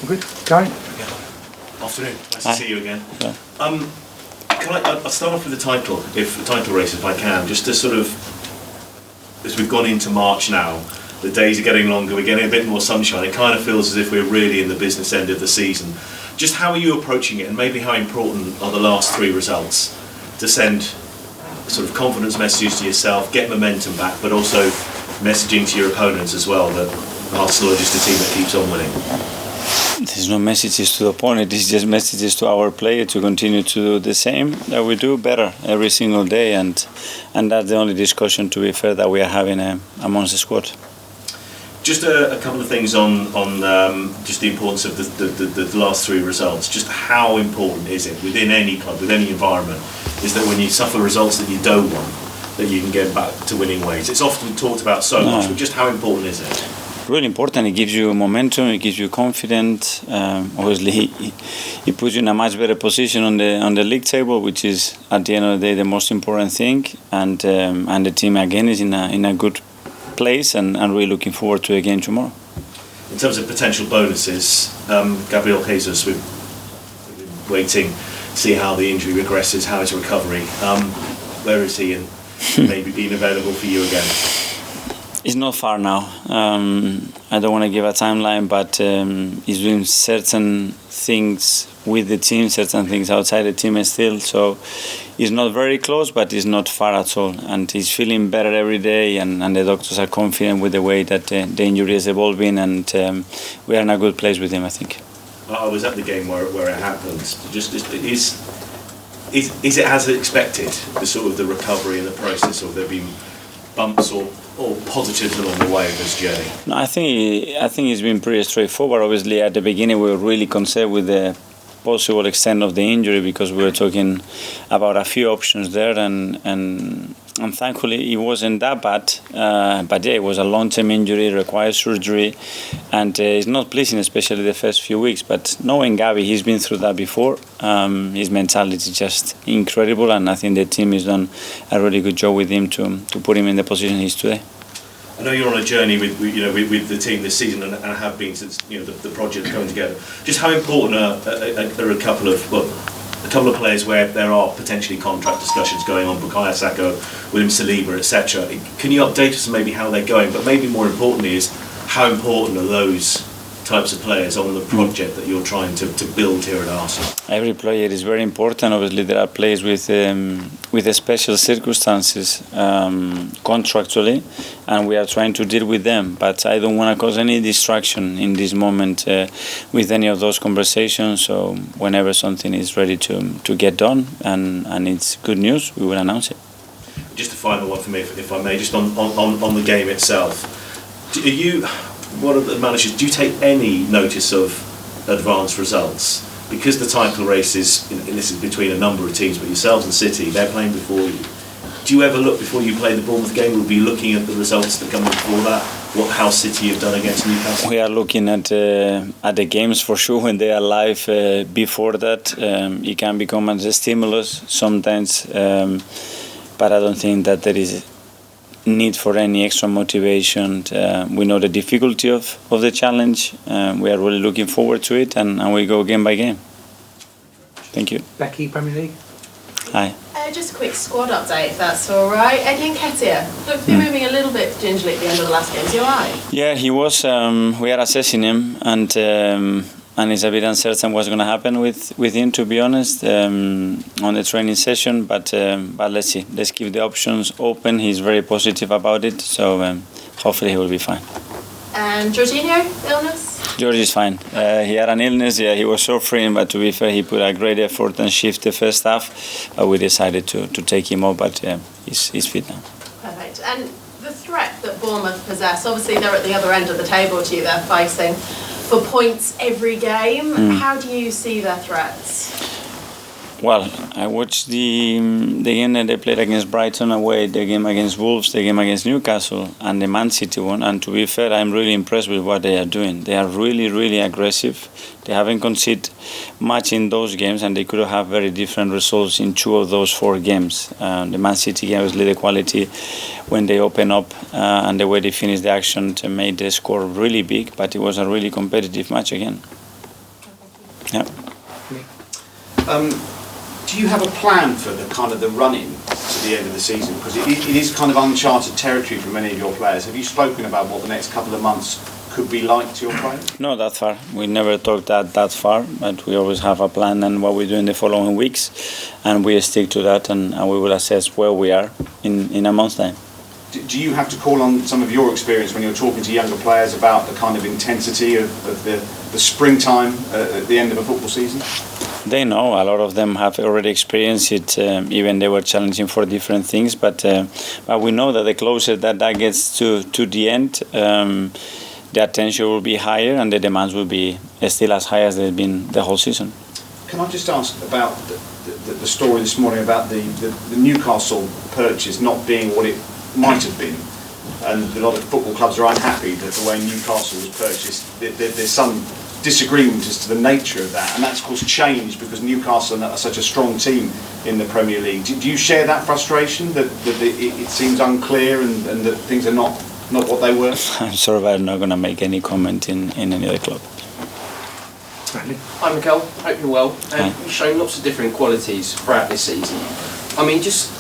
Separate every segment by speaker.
Speaker 1: All good. Gary?
Speaker 2: Afternoon. Nice
Speaker 3: Hi.
Speaker 2: to see you again.
Speaker 3: Yeah.
Speaker 2: I'll start off with the title race if I can, just to sort of, as we've gone into March now, the days are getting longer, we're getting a bit more sunshine, it kind of feels as if we're really in the business end of the season. Just how are you approaching it, and maybe how important are the last 3 results to send sort of confidence messages to yourself, get momentum back, but also messaging to your opponents as well that Arsenal are just a team that keeps on winning?
Speaker 3: There's no messages to the opponent, it's just messages to our player to continue to do the same, that we do better every single day, and that's the only discussion, to be fair, that we are having amongst the squad.
Speaker 2: Just a couple of things on just the importance of the last 3 results. Just how important is it within any club, with any environment, is that when you suffer results that you don't want, that you can get back to winning ways? It's often talked about so much, but just how important is it?
Speaker 3: Really important. It gives you momentum, it gives you confidence. Obviously, it puts you in a much better position on the league table, which is at the end of the day the most important thing. And the team again is in a good place, and really looking forward to a game tomorrow.
Speaker 2: In terms of potential bonuses, Gabriel Jesus, we're waiting to see how the injury regresses, how his recovery. Where is he, and maybe being available for you again?
Speaker 3: It's not far now. I don't want to give a timeline, but he's doing certain things with the team, certain things outside the team still. So he's not very close, but he's not far at all. And he's feeling better every day, and the doctors are confident with the way that the injury is evolving, and we are in a good place with him, I think.
Speaker 2: I was at the game where it happened. Is it as expected, the recovery and the process, or have there been bumps or positives along the way of this journey?
Speaker 3: No, I think it's been pretty straightforward. Obviously, at the beginning, we were really concerned with the possible extent of the injury, because we were talking about a few options there, and thankfully it wasn't that bad. But yeah, it was a long-term injury, it requires surgery, and it's not pleasing, especially the first few weeks. But knowing Gabi, he's been through that before. His mentality is just incredible, and I think the team has done a really good job with him to put him in the position he's today.
Speaker 2: I know you're on a journey with the team this season, and have been since the project coming together. Just how important are a couple of players where there are potentially contract discussions going on? Bukayo Saka, William Saliba, etc. Can you update us on maybe how they're going? But maybe more importantly is how important are those types of players on the project that you're trying to build here at Arsenal? Every
Speaker 3: player is very important. Obviously, there are players with special circumstances contractually, and we are trying to deal with them. But I don't want to cause any distraction in this moment with any of those conversations. So whenever something is ready to get done and it's good news, we will announce it. Just a final one for me, if I may, just on the game itself. What are the managers? Do you take any notice of advanced results? Because the title race is, this is between a number of teams, but yourselves and City, they're playing before you. Do you ever look, before you play the Bournemouth game, we'll be looking at the results that come before that? How City have done against Newcastle? We are looking at the games for sure when they are live. Before that, it can become as a stimulus sometimes, but I don't think that there is need for any extra motivation. We know the difficulty of the challenge. We are really looking forward to it, and we go game by game. Thank you.
Speaker 1: Becky, Premier League.
Speaker 3: Hi.
Speaker 4: Just a quick squad update, if that's all right. Eddie Nketiah looked to be moving a little bit gingerly at the end of the last game. Is he all right?
Speaker 3: Yeah, he was. We are assessing him, and it's a bit uncertain what's going to happen with him, to be honest, on the training session. But let's see. Let's keep the options open. He's very positive about it, so hopefully he will be fine.
Speaker 4: And Jorginho, illness?
Speaker 3: George is fine. He had an illness. Yeah, he was suffering, but to be fair, he put a great effort and shift the first half. But we decided to take him off, but he's fit now.
Speaker 4: Perfect. And the threat that Bournemouth possess, obviously they're at the other end of the table to you. They're fighting for points every game. How do you see their threats?
Speaker 3: Well, I watched the game that they played against Brighton away, the game against Wolves, the game against Newcastle, and the Man City one. And to be fair, I'm really impressed with what they are doing. They are really, really aggressive. They haven't conceded much in those games, and they could have very different results in 2 of those 4 games. The Man City game was the quality when they open up, and the way they finished the action to made the score really big, but it was a really competitive match again. Yeah.
Speaker 1: Do you have a plan for the kind of the run-in to the end of the season? Because it is kind of uncharted territory for many of your players. Have you spoken about what the next couple of months could be like to your players?
Speaker 3: Not that far. We never talked that far, but we always have a plan and what we do in the following weeks, and we stick to that, and we will assess where we are in a month's time.
Speaker 1: Do you have to call on some of your experience when you're talking to younger players about the kind of intensity of the springtime at the end of a football season?
Speaker 3: They know. A lot of them have already experienced it. Even they were challenging for different things, but we know that the closer that gets to the end, the attention will be higher and the demands will be still as high as they've been the whole season.
Speaker 1: Can I just ask about the story this morning about the Newcastle purchase not being what it might have been, and a lot of football clubs are unhappy that the way Newcastle was purchased, there's some disagreement as to the nature of that, and that's of course changed because Newcastle are such a strong team in the Premier League. Do you share that frustration that it seems unclear and that things are not what they were?
Speaker 3: I'm sorry, but I'm not going to make any comment in any other club.
Speaker 5: Hi Mikel, hope you're well. You've shown lots of different qualities throughout this season. I mean, just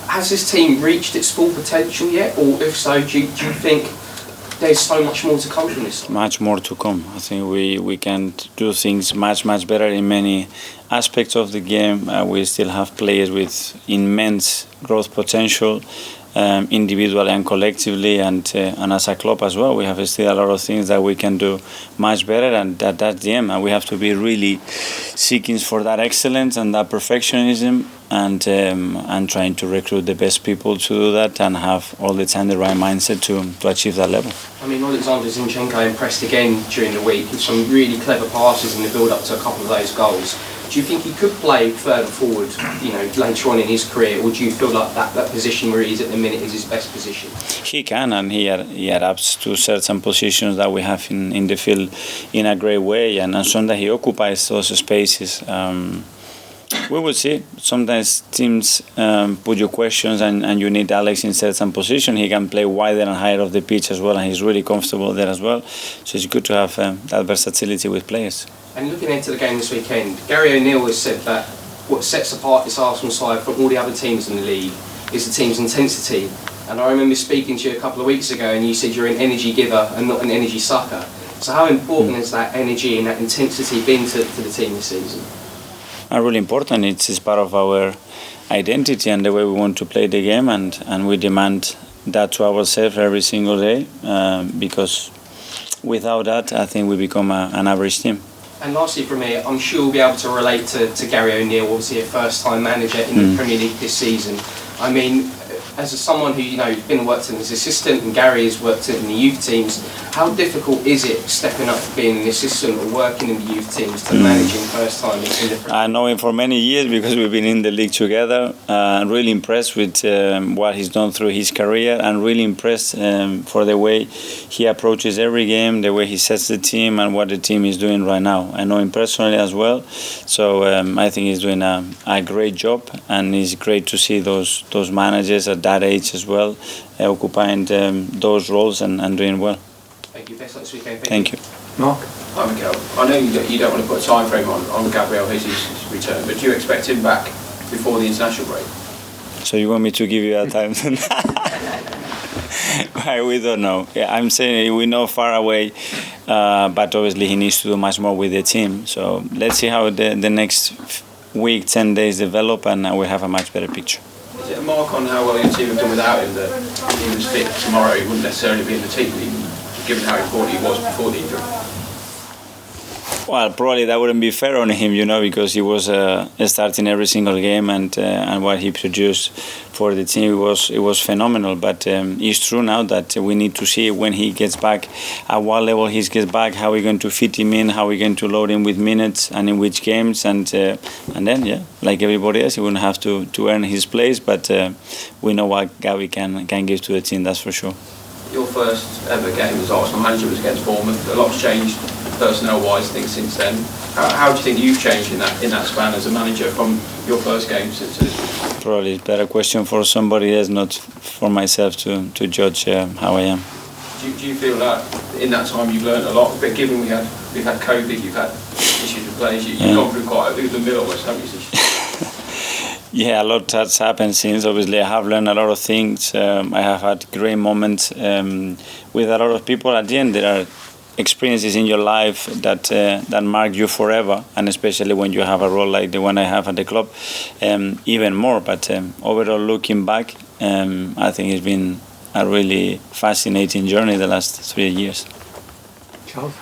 Speaker 5: has this team reached its full potential yet, or if so, do you think there's so much more to come from this?
Speaker 3: Much more to come. I think we can do things much better in many aspects of the game. We still have players with immense growth potential, individually and collectively, and as a club as well. We have still a lot of things that we can do much better, and that's the aim. And we have to be really seeking for that excellence and that perfectionism, and trying to recruit the best people to do that and have all the time the right mindset to achieve that level.
Speaker 5: I mean, Alexander Zinchenko impressed again during the week with some really clever passes in the build-up to a couple of those goals. Do you think he could play further forward, later on in his career, or do you feel like that position where he is at the minute is his best position?
Speaker 3: He can, and he adapts to certain positions that we have in the field in a great way, and sometimes he occupies those spaces. We will see. Sometimes teams put you questions and you need Alex in certain position. He can play wider and higher off the pitch as well, and he's really comfortable there as well. So it's good to have that versatility with players.
Speaker 5: And looking into the game this weekend, Gary O'Neill has said that what sets apart this Arsenal side from all the other teams in the league is the team's intensity. And I remember speaking to you a couple of weeks ago and you said you're an energy giver and not an energy sucker. So how important has that energy and that intensity been to the team this season?
Speaker 3: Really important. It's part of our identity and the way we want to play the game, and we demand that to ourselves every single day, because without that I think we become an average team.
Speaker 5: And lastly from me, I'm sure we'll be able to relate to Gary O'Neill, obviously a first-time manager in the Premier League this season. I mean, as someone who been worked in as assistant, and Gary has worked in the youth teams, how difficult is it stepping up to being an assistant or working in the youth teams to managing first time in the Premier League?
Speaker 3: I know him for many years because we've been in the league together. Really impressed with what he's done through his career, and really impressed for the way he approaches every game, the way he sets the team and what the team is doing right now. I know him personally as well, so I think he's doing a great job, and it's great to see those managers at that age as well occupying those roles and doing well.
Speaker 5: Thank you. Best luck this weekend.
Speaker 3: Thank you.
Speaker 6: Mark? Hi Mikel. I know you don't want to put a time frame on Gabriel Jesus' return, but do you expect him back before the international break?
Speaker 3: So you want me to give you a time? We don't know. Yeah, I'm saying we know far away, but obviously he needs to do much more with the team. So let's see how the next week, 10 days develop, and we'll have a much better picture.
Speaker 6: Is it a mark on how well your team have done without him that if he was fit tomorrow he wouldn't necessarily be in the team, given how important he was before the injury?
Speaker 3: Well, probably that wouldn't be fair on him, because he was starting every single game, and what he produced for the team it was phenomenal. But it's true now that we need to see when he gets back, at what level he gets back, how we're going to fit him in, how we're going to load him with minutes, and in which games, and then like everybody else, he wouldn't have to earn his place. But we know what Gavi can give to the team, that's for sure.
Speaker 6: Your first ever game as Arsenal manager was against Bournemouth. A lot's changed personnel-wise, I think, since then. How do you think you've changed in that span as a manager from your first game since this?
Speaker 3: Probably a better question for somebody else, not for myself to judge how I am.
Speaker 6: Do you feel that in that time you've learned a lot? But given we've had COVID, you've had issues with players. You've gone through quite a bit of the middle, haven't you?
Speaker 3: Yeah, a lot has happened since. Obviously, I have learned a lot of things. I have had great moments with a lot of people. At the end, there are experiences in your life that mark you forever, and especially when you have a role like the one I have at the club, even more. But overall, looking back, I think it's been a really fascinating journey the last 3 years.
Speaker 7: Charles?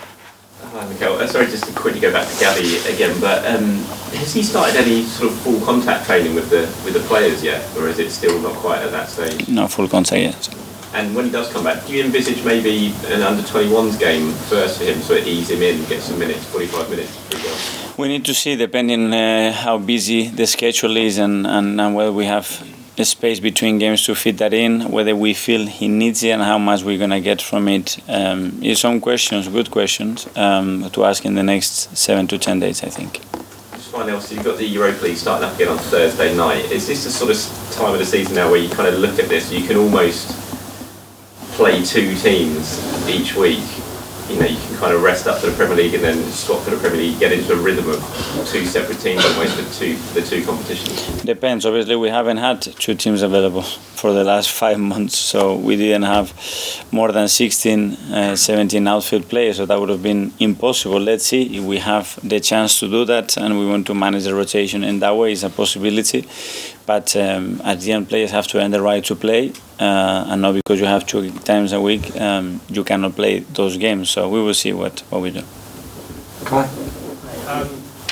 Speaker 8: Hi, Mikel. Sorry, just to quickly go back to Gabby again, but has he started any sort of full contact training with the players yet, or is it still not quite at that stage?
Speaker 3: No full contact yet.
Speaker 8: And when he does come back, do you envisage maybe an under-21s game first for him, so it ease him in, get some minutes, 45 minutes?
Speaker 3: We need to see, depending how busy the schedule is and whether we have the space between games to fit that in, whether we feel he needs it and how much we're going to get from it. It's some questions, good questions, to ask in the next 7 to 10 days, I think.
Speaker 8: Just finally, obviously, you've got the Europa League starting up again on Thursday night. Is this the sort of time of the season now where you kind of look at this, you can almost play two teams each week? You know, you can kind of rest up for the Premier League and then swap for the Premier League, get into a rhythm of two separate teams almost for the two competitions?
Speaker 3: Depends. Obviously, we haven't had two teams available for the last 5 months, so we didn't have more than 16, 17 outfield players, so that would have been impossible. Let's see if we have the chance to do that and we want to manage the rotation in that way. It's a possibility. But at the end, players have to earn the right to play, and not because you have 2 times a week, you cannot play those games. So we will see what we do.
Speaker 7: Kai?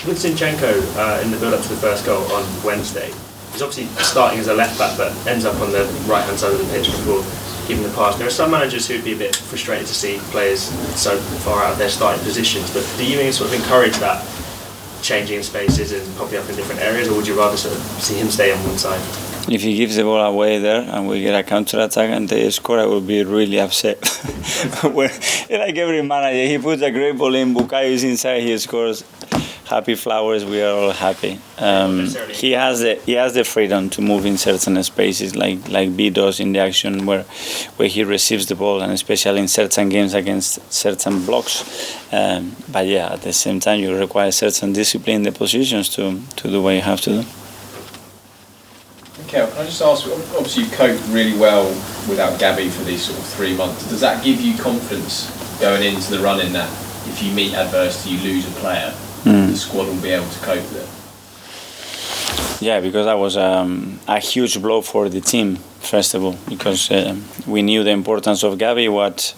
Speaker 9: With Zinchenko in the build-up to the first goal on Wednesday, he's obviously starting as a left-back but ends up on the right-hand side of the pitch before giving the pass. There are some managers who'd be a bit frustrated to see players so far out of their starting positions, but do you sort of encourage that, changing spaces and popping up in different areas, or would you rather sort of see him stay on one side?
Speaker 3: If he gives the ball away there and we get a counter-attack and they score, I would be really upset. Like every manager, he puts a great ball in, Bukayo is inside, he scores. Happy flowers, we are all happy. He has the freedom to move in certain spaces, like B does in the action where he receives the ball, and especially in certain games against certain blocks. But yeah, at the same time, you require certain discipline in the positions to do what you have to do.
Speaker 6: Mikel, can I just ask, obviously you coped really well without Gabby for these sort of 3 months. Does that give you confidence going into the run in that if you meet adversity, you lose a player, the squad will be able to cope with it?
Speaker 3: Yeah, because that was a huge blow for the team, first of all, because we knew the importance of Gabby, what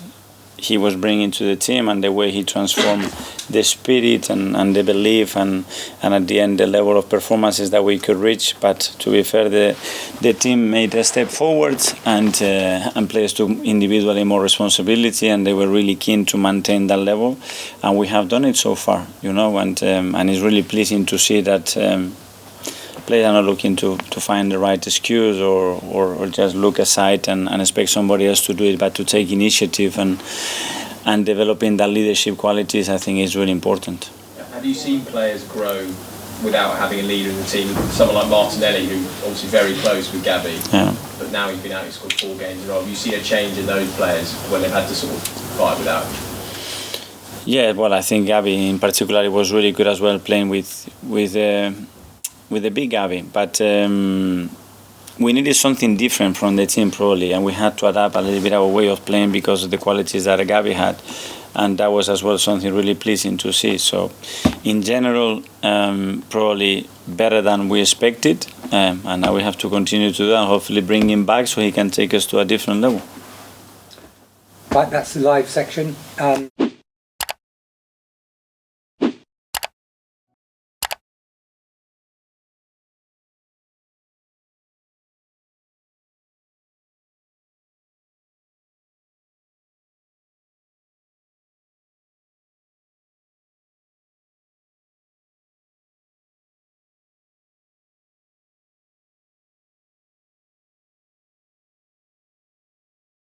Speaker 3: he was bringing to the team and the way he transformed the spirit and the belief and at the end the level of performances that we could reach. But to be fair, the team made a step forward and players took individually more responsibility, and they were really keen to maintain that level, and we have done it so far, and it's really pleasing to see that players are not looking to find the right excuse or just look aside and expect somebody else to do it, but to take initiative and developing that leadership qualities, I think, is really important.
Speaker 6: Have you seen players grow without having a leader in the team? Someone like Martinelli, who obviously very close with Gabby, but now he's been out, he's scored 4 games in a row. Have you seen a change in those players when they've had to sort of fight without him?
Speaker 3: Yeah, well, I think Gabby in particular was really good as well, playing with the big Gabby, but we needed something different from the team probably, and we had to adapt a little bit our way of playing because of the qualities that Gabby had, and that was as well something really pleasing to see. So in general, probably better than we expected, and now we have to continue to do that and hopefully bring him back so he can take us to a different level.
Speaker 7: Right, that's the live section.